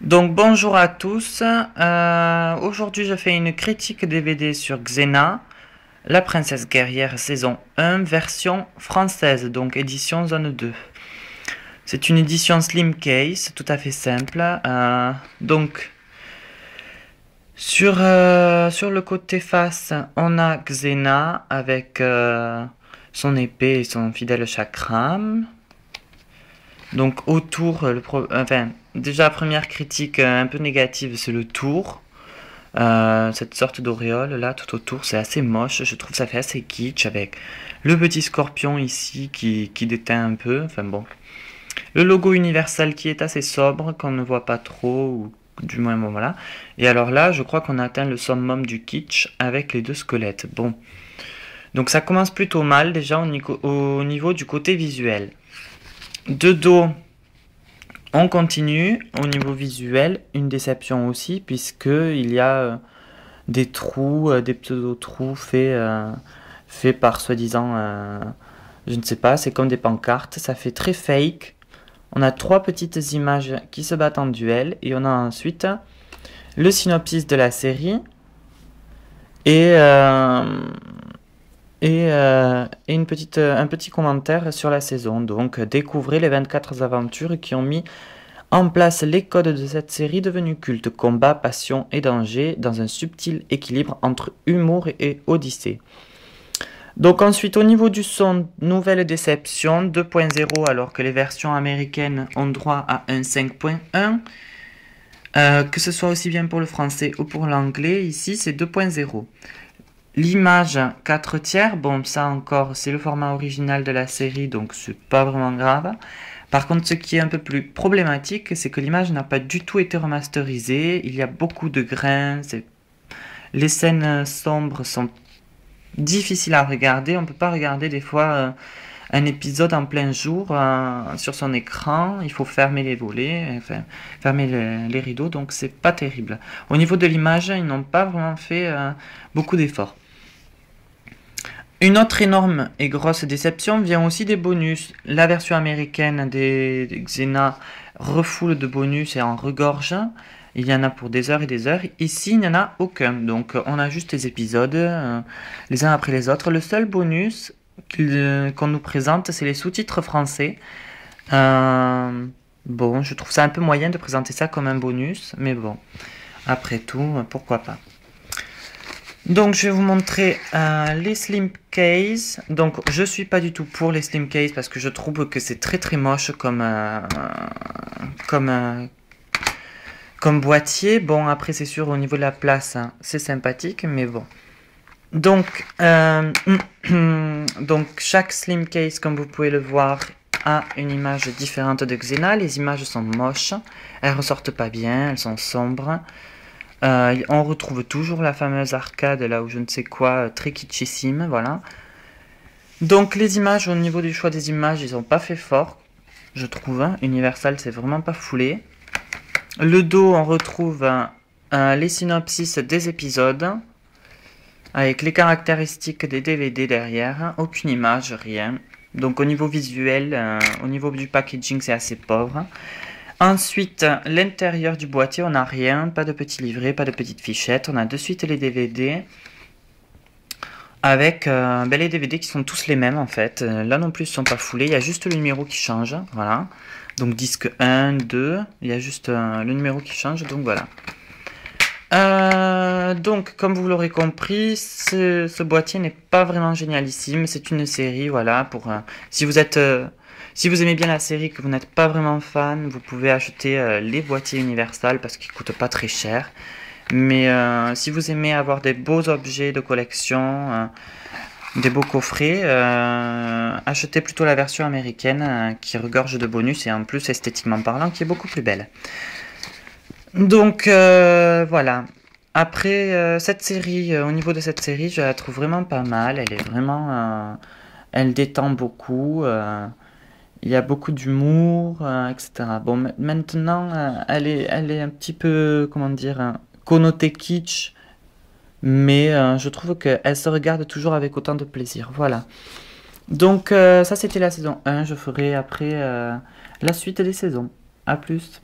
Donc bonjour à tous. Aujourd'hui je fais une critique DVD sur Xena, La Princesse Guerrière saison 1, version française, donc édition zone 2. C'est une édition slim case, tout à fait simple. Donc sur le côté face, on a Xena avec son épée et son fidèle chakram. Donc autour, enfin, déjà première critique un peu négative, c'est le tour. Cette sorte d'auréole là tout autour, c'est assez moche. Je trouve ça fait assez kitsch avec le petit scorpion ici qui déteint un peu. Enfin bon, le logo Universal qui est assez sobre, qu'on ne voit pas trop, ou du moins bon voilà. Et alors là, je crois qu'on a atteint le summum du kitsch avec les deux squelettes. Bon, donc ça commence plutôt mal déjà au niveau du côté visuel. De dos, on continue au niveau visuel, une déception aussi, puisque il y a des trous, des pseudo-trous faits par soi-disant, je ne sais pas, c'est comme des pancartes, ça fait très fake. On a trois petites images qui se battent en duel, et on a ensuite le synopsis de la série, et, et un petit commentaire sur la saison. Donc, découvrez les 24 aventures qui ont mis en place les codes de cette série devenue culte, combat, passion et danger, dans un subtil équilibre entre humour et odyssée. Donc ensuite, au niveau du son, nouvelle déception, 2.0, alors que les versions américaines ont droit à un 5.1. Que ce soit aussi bien pour le français ou pour l'anglais, ici c'est 2.0. L'image 4 tiers, bon ça encore c'est le format original de la série, donc c'est pas vraiment grave. Par contre, ce qui est un peu plus problématique, c'est que l'image n'a pas du tout été remasterisée. Il y a beaucoup de grains. Les scènes sombres sont difficiles à regarder. On ne peut pas regarder des fois un épisode en plein jour sur son écran. Il faut fermer les volets, enfin, fermer les rideaux. Donc, c'est pas terrible. Au niveau de l'image, ils n'ont pas vraiment fait beaucoup d'efforts. Une autre énorme et grosse déception vient aussi des bonus. La version américaine des Xena refoule de bonus et en regorge. Il y en a pour des heures et des heures. Ici, il n'y en a aucun. Donc, on a juste les épisodes, les uns après les autres. Le seul bonus qu'on nous présente, c'est les sous-titres français. Bon, je trouve ça un peu moyen de présenter ça comme un bonus. Mais bon, après tout, pourquoi pas. Donc je vais vous montrer les slim case. Donc je suis pas du tout pour les slim case parce que je trouve que c'est très très moche comme boîtier. Bon après c'est sûr au niveau de la place hein, c'est sympathique mais bon. Donc, donc chaque slim case comme vous pouvez le voir a une image différente de Xena. Les images sont moches, elles ressortent pas bien, elles sont sombres. On retrouve toujours la fameuse arcade là où je ne sais quoi, très kitschissime, voilà. Donc les images, au niveau du choix des images, ils n'ont pas fait fort, je trouve. Hein. Universal, c'est vraiment pas foulé. Le dos, on retrouve les synopsis des épisodes, avec les caractéristiques des DVD derrière, aucune image, rien. Donc au niveau visuel, au niveau du packaging, c'est assez pauvre. Ensuite, l'intérieur du boîtier, on n'a rien, pas de petits livrets, pas de petites fichettes. On a de suite les DVD avec les DVD qui sont tous les mêmes en fait. Là non plus, ils ne sont pas foulés, il y a juste le numéro qui change. Voilà. Donc disque 1, 2, il y a juste le numéro qui change, donc voilà. Donc, comme vous l'aurez compris, ce boîtier n'est pas vraiment génialissime. C'est une série, voilà, pour si vous êtes si vous aimez bien la série, que vous n'êtes pas vraiment fan, vous pouvez acheter les boîtiers Universal parce qu'ils coûtent pas très cher. Mais si vous aimez avoir des beaux objets de collection, des beaux coffrets, achetez plutôt la version américaine qui regorge de bonus et en plus esthétiquement parlant qui est beaucoup plus belle. Donc voilà. Après cette série, au niveau de cette série, je la trouve vraiment pas mal. Elle est vraiment, elle détend beaucoup. Il y a beaucoup d'humour, etc. Bon, maintenant, elle est un petit peu, comment dire, connotée kitsch, mais je trouve qu'elle se regarde toujours avec autant de plaisir. Voilà. Donc ça, c'était la saison 1. Je ferai après la suite des saisons. A plus.